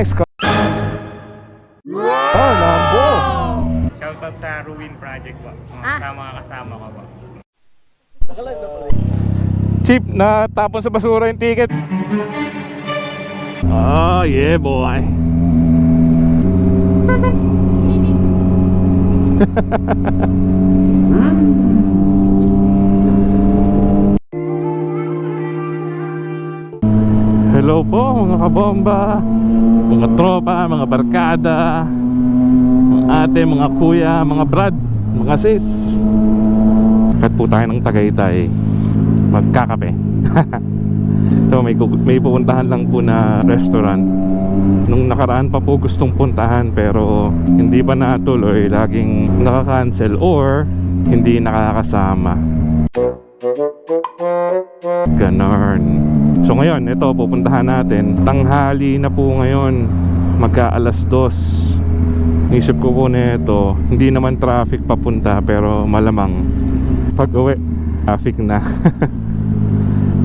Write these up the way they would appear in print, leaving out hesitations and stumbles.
Nice car. Oh, Lambo. Shoutout sa Ruin Project po. Sa mga kasama ko po. Cheap, natapon sa basura yung ticket. Oh, yeah boy. Hello po mga kabomba, mga tropa, mga barkada, mga ate, mga kuya, mga brad, mga sis. Kat po tayo ng Tagaytay, magkakape. So may pupuntahan lang po na restaurant. Nung nakaraan pa po gustong puntahan pero hindi pa natuloy, laging nakakancel or hindi nakakasama. Ganon. So ngayon, ito pupuntahan natin. Tanghali na po ngayon, magka-alas 2. Isip ko po nito, hindi naman traffic papunta pero malamang pag uwi traffic na.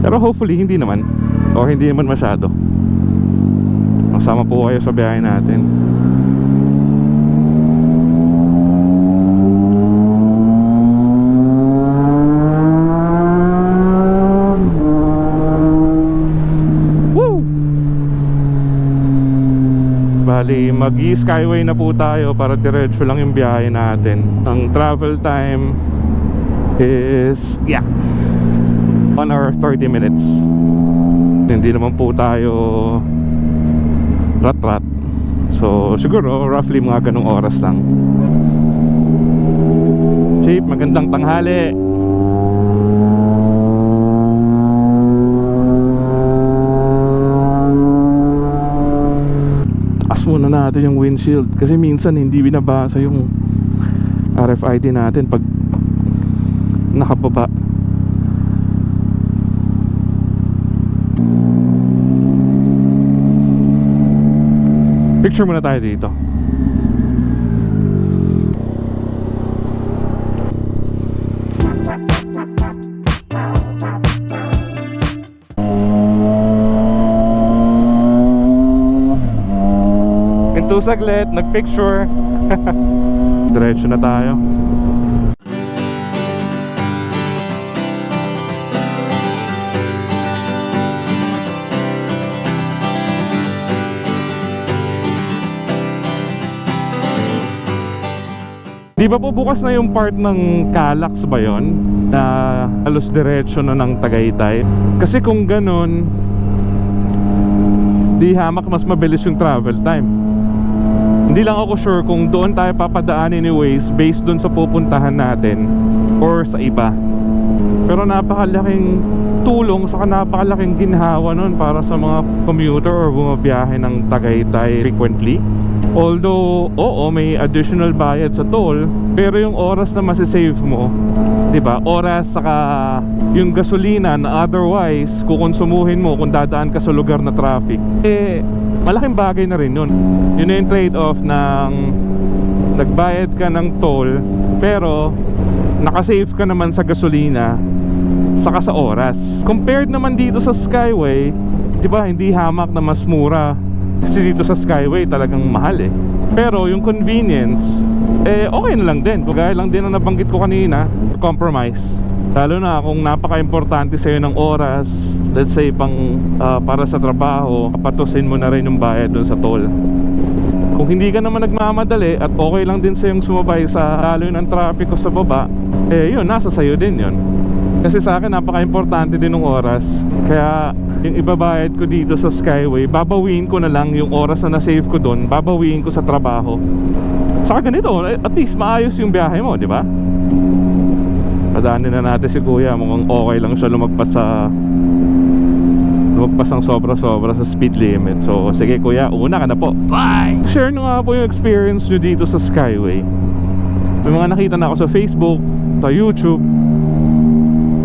Pero hopefully hindi naman, o hindi naman masyado. Masama po kayo sa biyahe natin. Woo! Bali, mag-skyway na po tayo para diretso lang yung biyahe natin. Ang travel time is 1 hour 30 minutes. Hindi naman po tayo rat-rat. So siguro roughly mga ganong oras lang. Chief, magandang tanghali. As muna natin yung windshield kasi minsan hindi binabasa yung RFID natin pag nakababa. Picture muna tayo dito. Into saglit, nagpicture. Diretso na tayo. Di ba po bukas na yung part ng Calax ba yun? Na halos diretso na ng Tagaytay. Kasi kung ganun, di hamak mas mabilis yung travel time. Hindi lang ako sure kung doon tayo papadaanin ni Waze based doon sa pupuntahan natin or sa iba. Pero napakalaking tulong, saka napakalaking ginhawa nun para sa mga commuter or bumabiyahe ng Tagaytay frequently. Although, oo, may additional bayad sa toll, pero yung oras na masisave mo, diba? Oras saka yung gasolina na otherwise kukonsumuhin mo kung dadaan ka sa lugar na traffic, malaking bagay na rin yun. Yun na yung trade-off ng nagbayad ka ng toll pero nakasave ka naman sa gasolina saka sa oras. Compared naman dito sa Skyway, diba, hindi hamak na mas mura. Kasi dito sa Skyway talagang mahal eh. Pero yung convenience, okay na lang din. Gaya lang din na nabanggit ko kanina, compromise. Lalo na kung napaka-importante sa'yo ng oras, let's say para sa trabaho, patusin mo na rin yung bayad dun sa toll. Kung hindi ka naman nagmamadali at okay lang din sa'yong sumabay sa lalo ng traffic o sa baba, yun, nasa sa'yo din yun. Kasi sa akin napaka-importante din ng oras. Kaya yung ibabayad ko dito sa Skyway, babawiin ko na lang yung oras na na-save ko doon, babawiin ko sa trabaho. Saka ganito, at least maayos yung biyahe mo, di ba? Padaanin na natin si Kuya, mukhang okay lang siya lumagpas ng sobra-sobra sa speed limit. So sige Kuya, una ka na po. Bye! Share nyo nga po yung experience nyo dito sa Skyway. May mga nakita na ako sa Facebook, sa YouTube,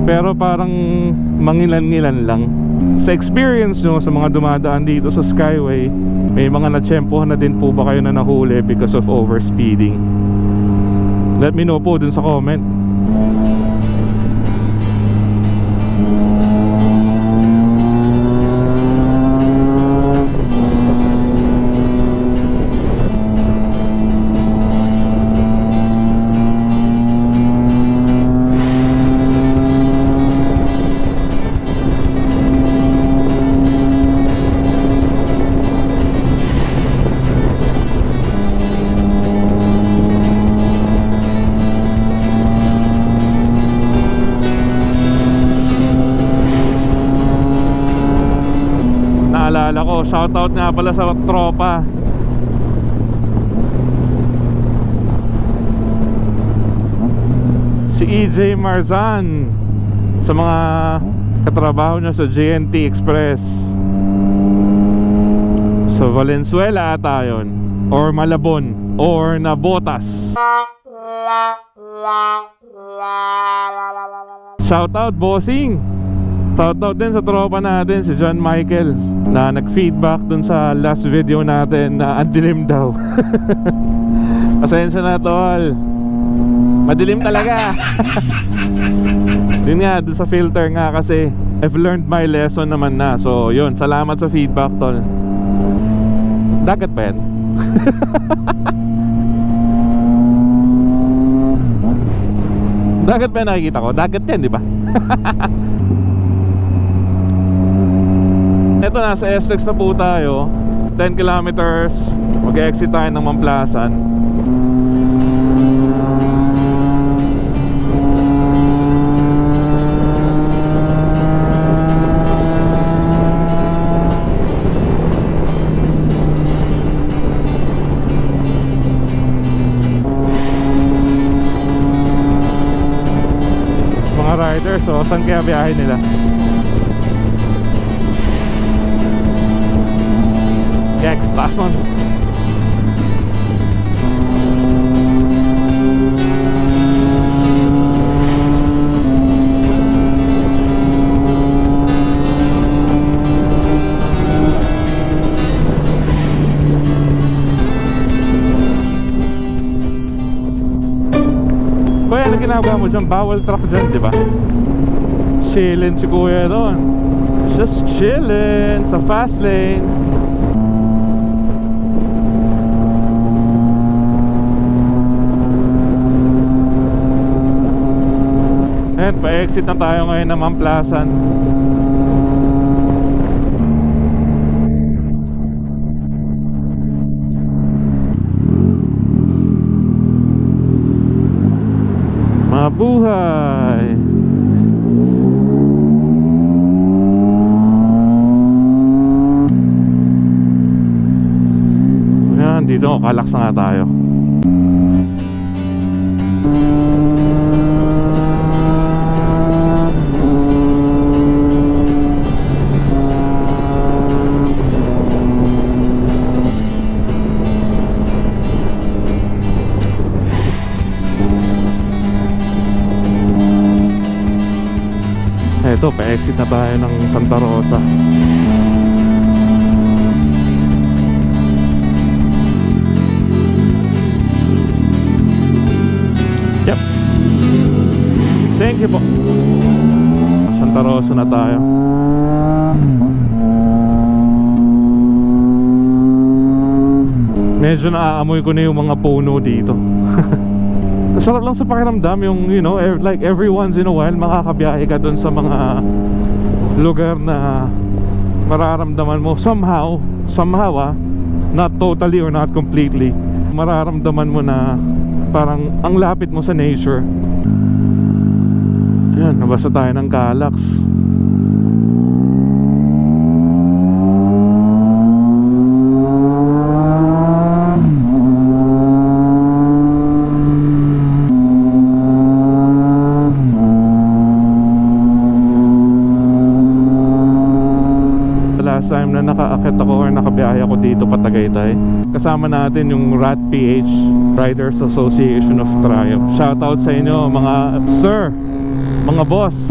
pero parang mangilan-ngilan lang. Sa experience nyo, sa mga dumadaan dito sa Skyway, may mga natsyempohan na din po ba kayo na nahuli because of overspeeding? Let me know po dun sa comment. shoutout nga pala sa tropa. Si EJ Marzan, sa mga katrabaho niya sa JNT Express. Sa Valenzuela ata yun, or Malabon, or Nabotas. Shoutout bossing. Shoutout din sa tropa natin, si John Michael, na nag-feedback dun sa last video natin na ang dilim daw. Pasensya na tol, madilim talaga. Yun nga, dun sa filter nga kasi I've learned my lesson naman na. So yun, salamat sa feedback tol. Dagat pa yan? Dagat pa yan nakikita ko? Dagat yan, di ba? Ito, nasa SLEX na po tayo. 10 kilometers. Mag-exit tayo ng Mamplasan. Mga riders, so saan kaya biyahe nila? Next, last one. Kuya, ano ginagawa mo dyan? Bawal truck dyan, di ba? Chillin si kuya doon. Just chillin sa fast lane. Ayan, pa-exit na tayo ngayon ng Mamplasan. Mabuhay! Ayan, dito, kalaks na nga tayo. Ito, pa-exit na tayo ng Santa Rosa. Yep. Thank you po. Santa Rosa na tayo. Medyo naaamoy ko na yung mga puno dito. Sarap lang sa pakiramdam yung, you know, like every once in a while makakabiyahe ka dun sa mga lugar na mararamdaman mo somehow not totally or not completely, mararamdaman mo na parang ang lapit mo sa nature. Ayan, nabasa tayo ng Calax. Last time na nakaakit ako or nakabiyahe ako dito pa Tagaytay, kasama natin yung RATPH, Riders Association of Triumph. Shoutout sa inyo mga sir, mga boss.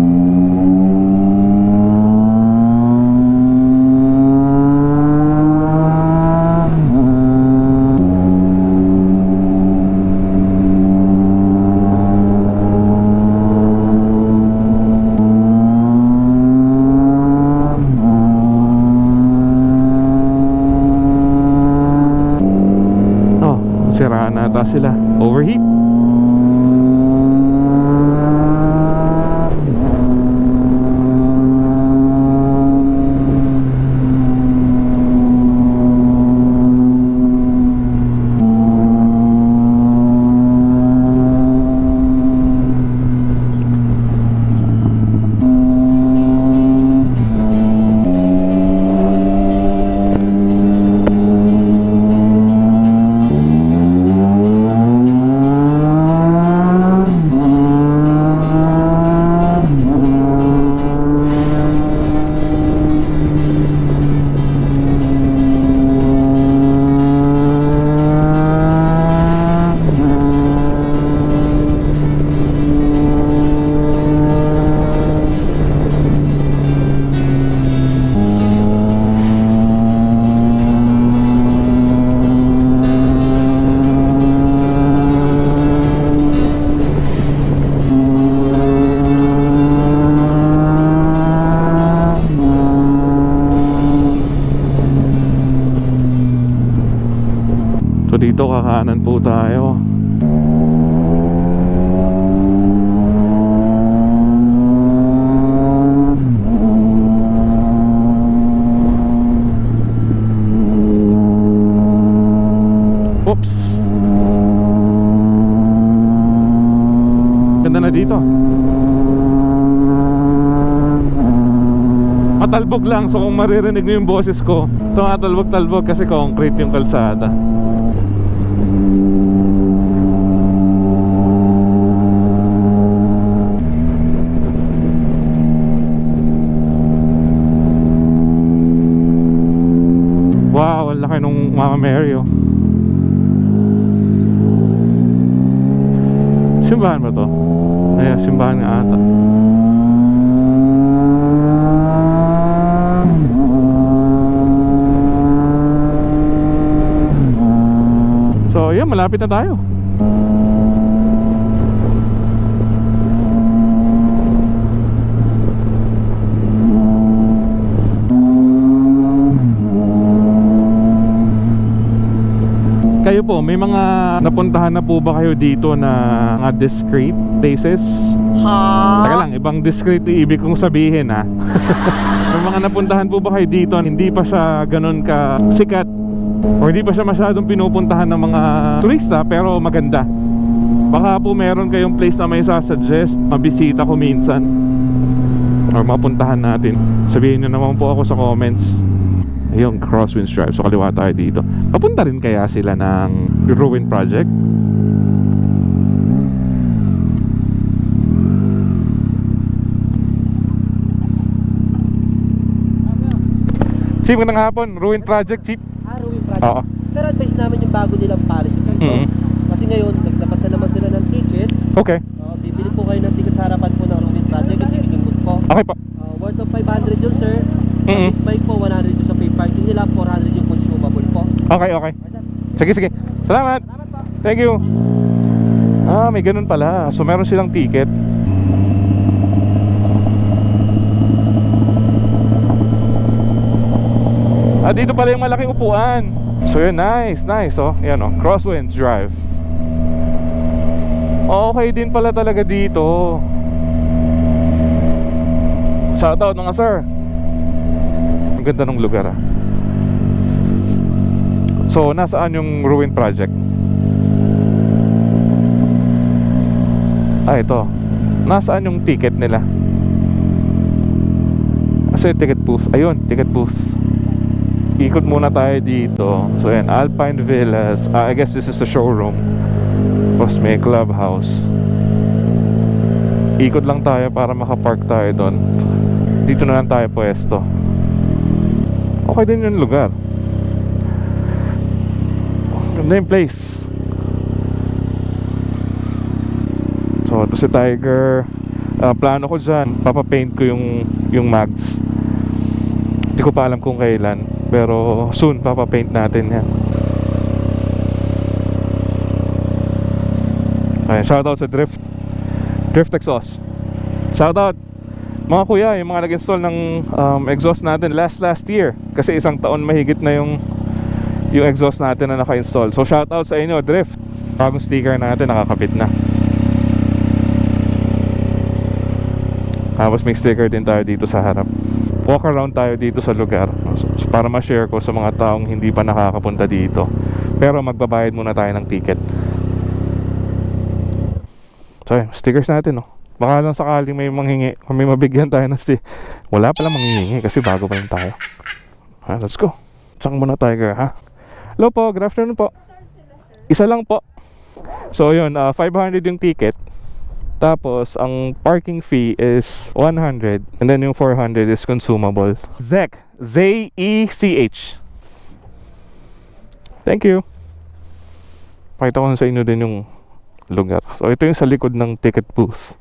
Siraan na ata sila. Overheat. So dito kakanan po tayo. Oops. Ganda na dito. Matalbog lang, so kung maririnig mo yung boses ko, tumatalbog-talbog kasi concrete yung kalsada. Wow, ang laki nung Mama Mary, oh. Simbahan ba to? Ay, simbahan nga ata. So, yeah, malapit na tayo. Kayo po, may mga napuntahan na po ba kayo dito na mga discrete places? Teka lang, ibang discrete ibig kong sabihin, ha. May mga napuntahan po ba kayo dito, hindi pa siya ganun ka sikat o hindi pa siya masyadong pinupuntahan ng mga turista pero maganda? Baka po meron kayong place na may sasuggest, mabisita ko minsan or mapuntahan natin. Sabihin nyo naman po ako sa comments. Ayun, Crosswinds Drive. So kaliwa tayo dito. Papunta rin kaya sila ng Ruin Project? Chief, magandang hapon. Ruin Project, Chief. Ruin Project. Oo. Sir, advice namin yung bago nilang policy dito. Kasi ngayon, naglabas na naman sila ng ticket. Okay. Bibili po kayo ng ticket sa harapan po ng Ruin Project. Yung ticket yung po. Okay po. Worth of 500 yun, sir. Sa big bike po, 100 yung sa pay parking nila, 400 yung consumable po. Okay, okay. Sige, sige. Salamat. Salamat po. Thank you. May ganun pala. So meron silang ticket. Dito pala yung malaking upuan. So yun, nice, nice. Oh, yan oh, Crosswinds Drive. Okay din pala talaga dito. Shoutout mga sir. Ang ganda ng lugar, ah. So nasaan yung Ruin Project? Ito. Nasaan yung ticket nila? Kasi ticket booth. Ayun, ticket booth. Ikot muna tayo dito. So yan, Alpine Villas. I guess this is the showroom. Tapos may clubhouse. Ikot lang tayo para makapark tayo doon. Dito na lang tayo pwesto. Okay din yung lugar. Ganda yung place. So ito si Tiger. Plano ko dyan, papapaint ko yung mags. Hindi ko pa alam kung kailan, pero soon papapaint natin yan. Ayan, shoutout sa Drift Exhaust. Shoutout mga kuya, yung mga nag-install ng exhaust natin last year. Kasi isang taon mahigit na yung exhaust natin na naka-install. So shoutout sa inyo, Drift. Bagong sticker natin, nakakapit na. Tapos may sticker din tayo dito sa harap. Walk around tayo dito sa lugar, so, para ma-share ko sa mga taong hindi pa nakakapunta dito. Pero magbabayad muna tayo ng ticket. So stickers natin, oh. Baka lang sakaling may manghingi o may mabigyan tayo ng sticker. Wala palang manghihingi kasi bago pa rin tayo. Let's go. Tsaka muna Tiger, ha? Hello po, good afternoon po. Isa lang po. So yun, 500 yung ticket. Tapos ang parking fee is 100. And then yung 400 is consumable. Zech, Z-E-C-H. Thank you. Pakita ko sa inyo din yung lugar. So ito yung sa likod ng ticket booth.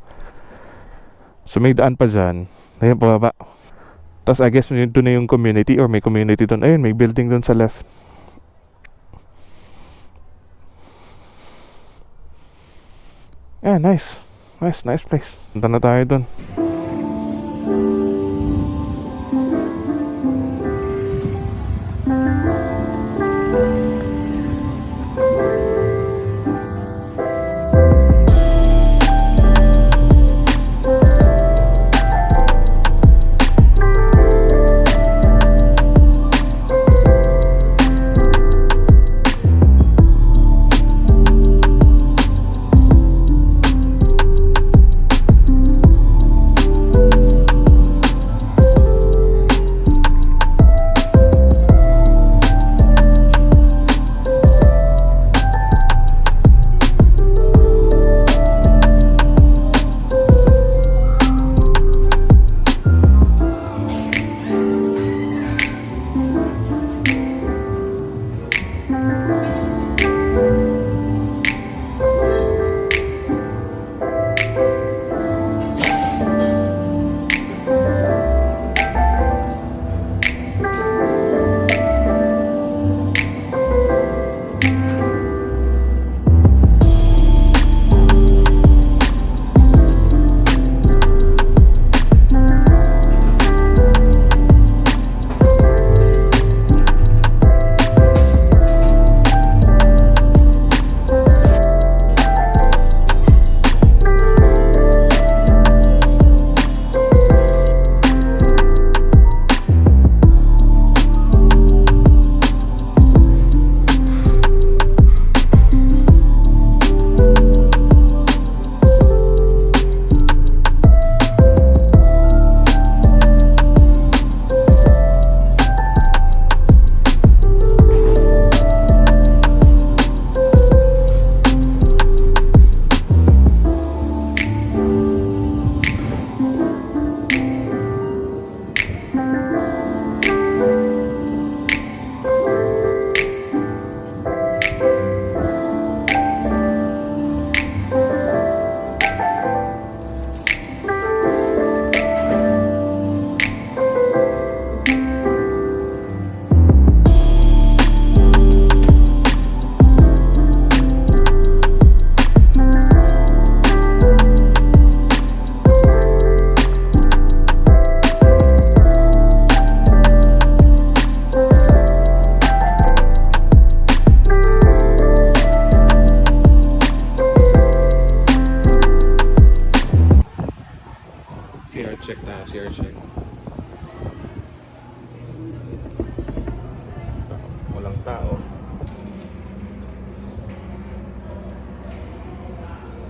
So may daan pa dyan. Ayun, pababa. Tapos I guess doon na yung community, or may community doon. Ayun, may building doon sa left. Nice. Nice place. Punta na tayo doon.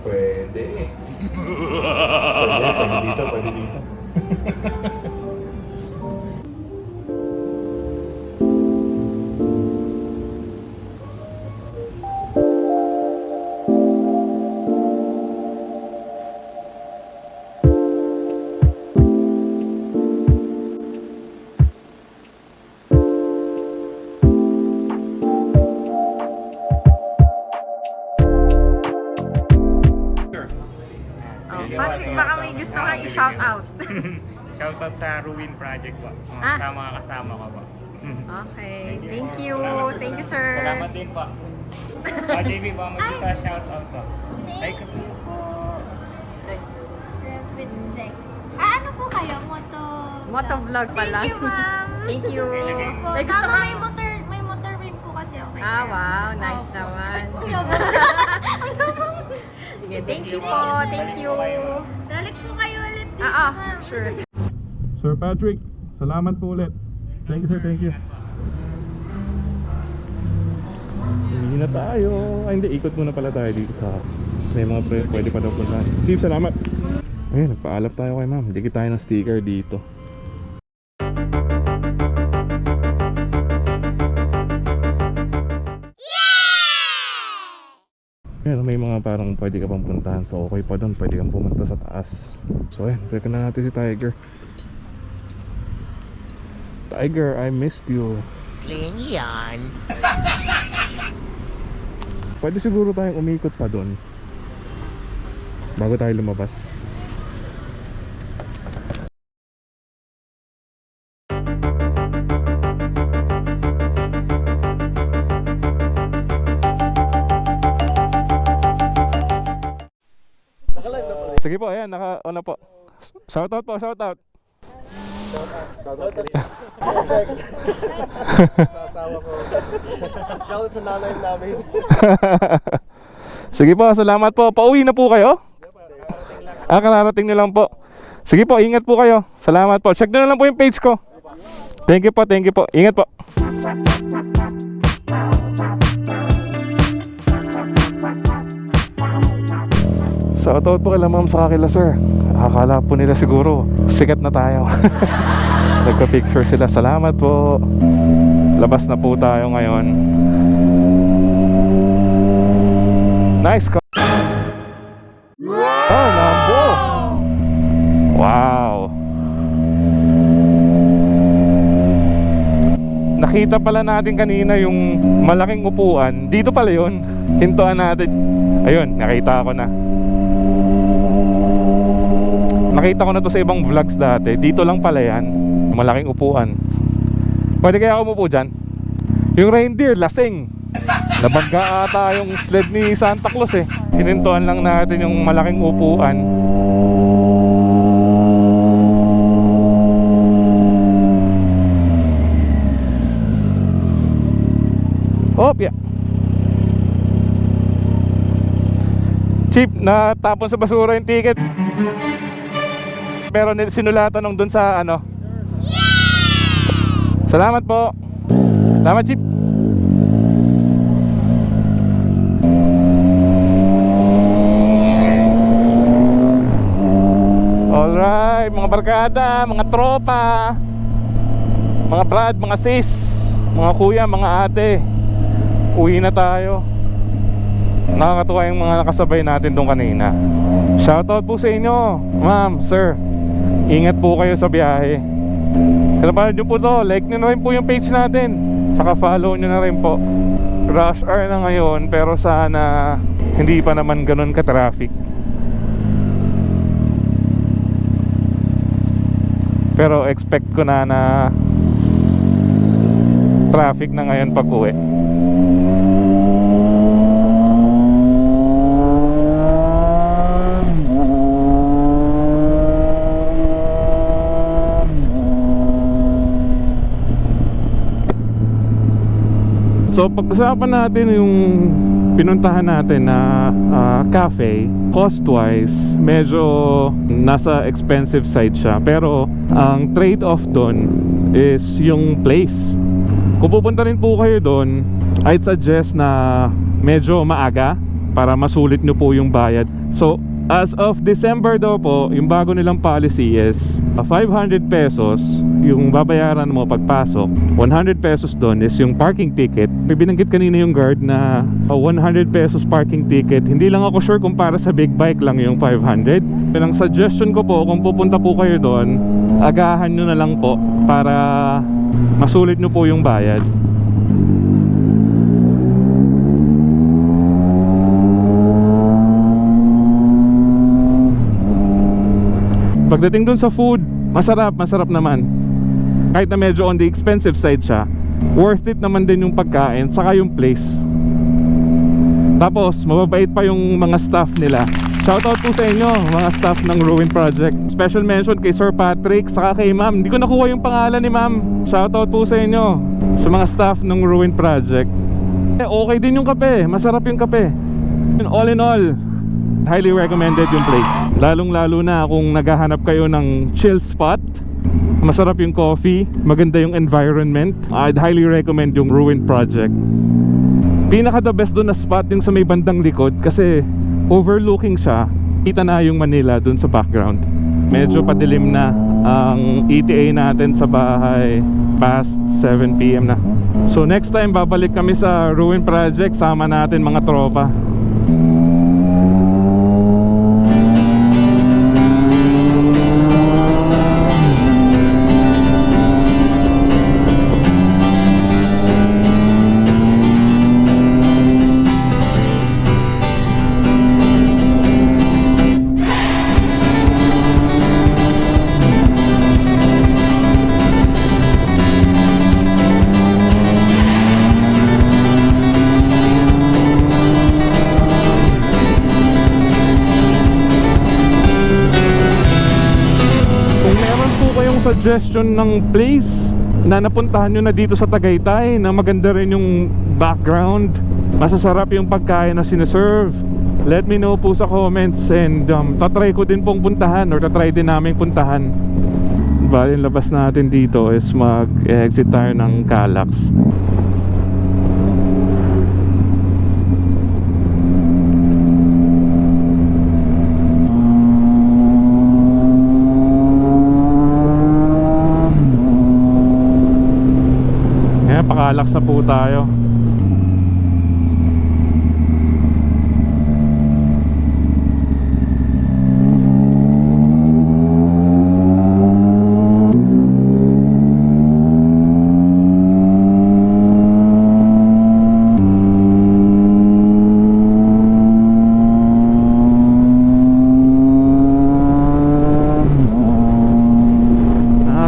Pwede. Pwede dito, pwede dito. Baka may gusto kang i-shout out. Shoutout sa Ruin Project po. Ah. Sa mga kasama ko po. Okay, thank you. Thank you, sir. Salamat din po. JB po, mag-isa shoutout po. Ay, kasi Rapid Zek. Ano po kayo? Motovlog pala. Thank you, ma'am. Thank you. Po. May gusto Tama, kang... may motor rin po kasi ako. Ah, wow. Nice naman. Sige, thank you po. Thank you. Dalik po kayo ulit dito, Ah, ma'am. sure. Sir Patrick, salamat po ulit. Thank you, sir. Thank you. Hindi na tayo. Ay, hindi. Ikot muna pala tayo dito sa... May mga pwede pa daw puntahan. Chief, salamat. Ayun, nagpaalap tayo kay ma'am. Dikit tayo ng sticker dito. Ayun, may mga parang pwede ka pang puntahan. So, okay pa doon. Pwede kang pumunta sa taas. So, ayun. Pwede na natin si Tiger. Tiger, I missed you. Yan. Pwede siguro tayong umikot pa doon bago tayo lumabas. Sige po, ayan, naka-on na po. Shoutout po, shoutout. Shoutout sa nanay namin. Sige po, salamat po. Pauwi na po kayo? Kararating na lang po. Sige po, ingat po kayo. Salamat po. Check na lang po yung page ko. Thank you po, thank you po. Ingat po. Shoutout po kila ma'am sa kakila sir. Akala po nila siguro sikat na tayo. Nagka-picture sila. Salamat po. Labas na po tayo ngayon. Nice ka. Oh, Lambo. Wow. Nakita pala natin kanina yung malaking upuan. Dito pala yun. Hintuan natin. Ayun, nakita ko na. Nakita ko na to sa ibang vlogs dati. Dito lang pala yan. Malaking upuan. Pwede kaya ako umupo dyan? Yung reindeer, lasing. Nabangga ata yung sled ni Santa Claus eh. Hinintuan lang natin yung malaking upuan. Opya. Cheap, natapon sa basura yung ticket. Pero sinulatan nung dun sa ano. Salamat po. Salamat, Chip. Alright, mga barkada, mga tropa, mga brad, mga sis, mga kuya, mga ate. Uwi na tayo. Nakakatuwa yung mga nakasabay natin doon kanina. Shoutout po sa inyo, ma'am, sir. Ingat po kayo sa biyahe. Kalabahan nyo po to, like nyo na rin po yung page natin. Saka follow nyo na rin po. Rush hour na ngayon, pero sana hindi pa naman ganun ka-traffic. Pero expect ko na traffic na ngayon pag uwi. So pag-usapan natin yung pinuntahan natin na cafe, cost-wise medyo nasa expensive side siya, pero ang trade-off doon is yung place. Kung pupunta rin po kayo doon, I'd suggest na medyo maaga para masulit nyo po yung bayad. So as of December daw po, yung bago nilang policy is 500 pesos yung babayaran mo pagpasok. 100 pesos doon is yung parking ticket. May binanggit kanina yung guard na 100 pesos parking ticket. Hindi lang ako sure kung para sa big bike lang yung 500. Ang suggestion ko po, kung pupunta po kayo doon, agahan nyo na lang po para masulit nyo po yung bayad. Pagdating dun sa food, masarap naman. Kahit na medyo on the expensive side siya, worth it naman din yung pagkain, saka yung place. Tapos, mababait pa yung mga staff nila. Shoutout po sa inyo, mga staff ng Ruin Project. Special mention kay Sir Patrick, saka kay Ma'am. Hindi ko nakuha yung pangalan ni Ma'am. Shoutout po sa inyo, sa mga staff ng Ruin Project. Okay din yung kape, masarap yung kape. All in all, highly recommended yung place. Lalong lalo na kung naghahanap kayo ng chill spot. Masarap yung coffee, maganda yung environment. I'd highly recommend yung Ruin Project. Pinaka the best doon na spot yung sa may bandang likod kasi overlooking siya. Kita na yung Manila doon sa background. Medyo padilim na ang ETA natin sa bahay, past 7 PM na. So next time babalik kami sa Ruin Project, sama natin mga tropa. Suggestion ng place na napuntahan nyo na dito sa Tagaytay na maganda rin yung background, masasarap yung pagkain na sineserve, let me know po sa comments and tatry ko din pong puntahan or tatry din namin puntahan. Bali, labas natin dito is mag-exit tayo ng Calax. Pakalaks na po tayo.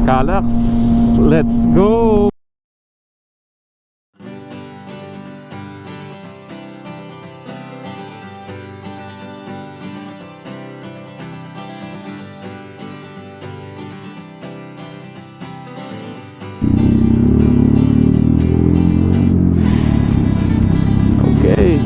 Calax, let's go. Okay.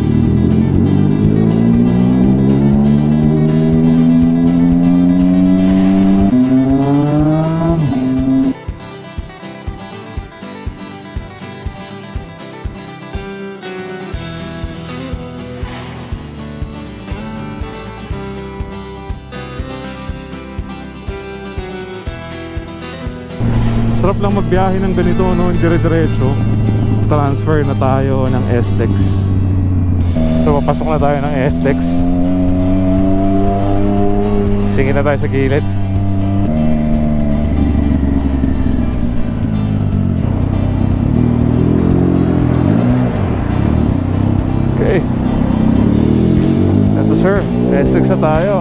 Sarap lang magbiyahe ng ganito, no? Dire-diretso. Transfer na tayo ng STEX. So papasok na tayo ng STEX. Singin na tayo sa gilid. Okay. Ito sir, STEX na tayo.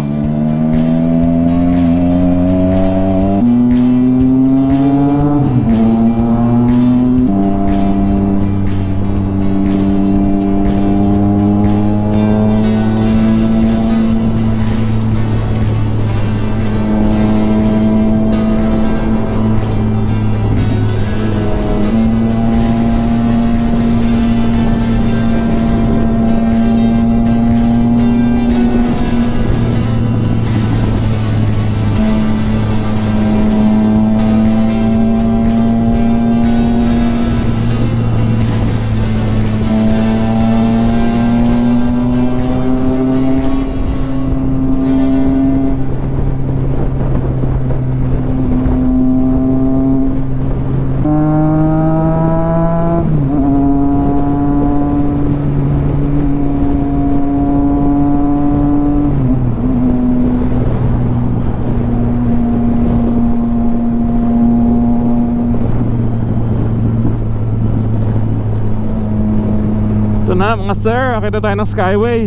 Ito na mga sir, akita tayo ng Skyway.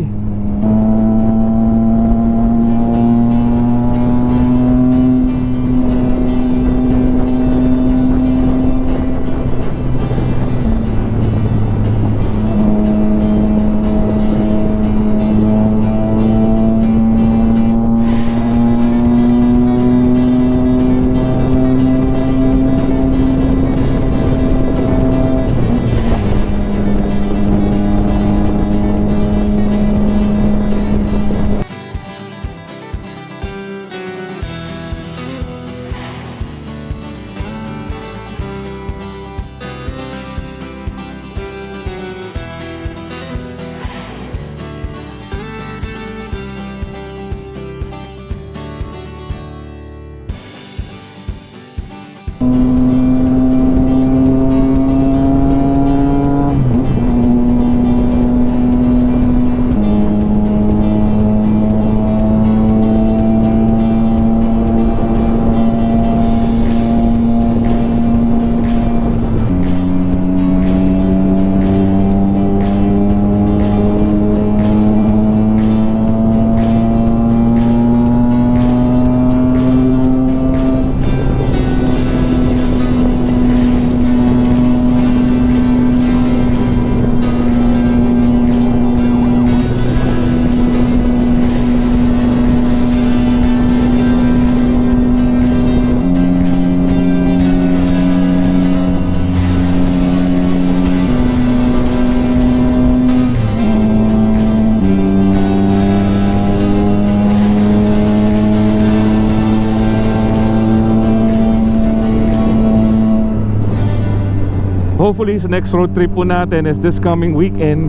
Hopefully sa next road trip po natin is this coming weekend.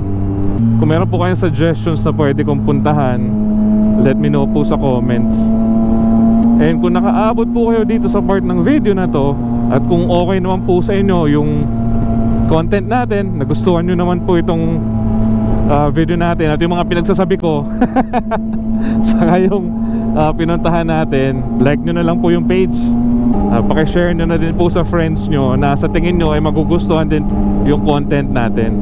Kung meron po kayong suggestions na pwede kong puntahan, let me know po sa comments. And kung nakaabot po kayo dito sa part ng video na to, at kung okay naman po sa inyo yung content natin, nagustuhan nyo naman po itong video natin at yung mga pinagsasabi ko saka yung pinuntahan natin, like nyo na lang po yung page. Pakishare nyo na din po sa friends nyo na sa tingin nyo ay magugustuhan din yung content natin.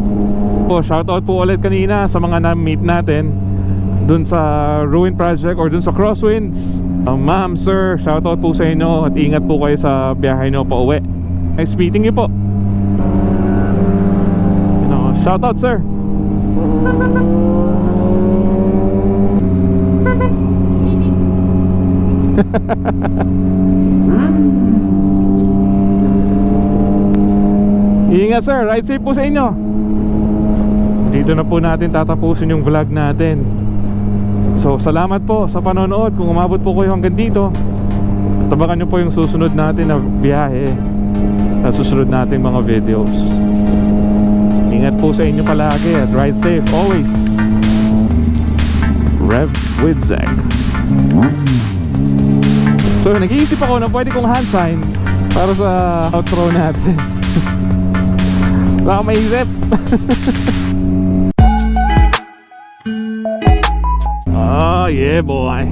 Po, shoutout po ulit kanina sa mga na-meet natin dun sa Ruin Project or dun sa Crosswinds. Ma'am, sir, shoutout po sa inyo at ingat po kayo sa biyahe nyo pa uwi. Nice meeting you po. Shoutout, sir. Ingat sir, ride safe po sa inyo. Dito na po natin tatapusin yung vlog natin. So salamat po sa panonood. Kung umabot po kayo hanggang dito, tabakan nyo po yung susunod natin na biyahe at susunod nating mga videos. Ingat po sa inyo palagi at ride safe always. Rev with Zach. So nag-iisip ako na pwede kong hand sign para sa outro natin. Wala akong maisip. Oh yeah boy.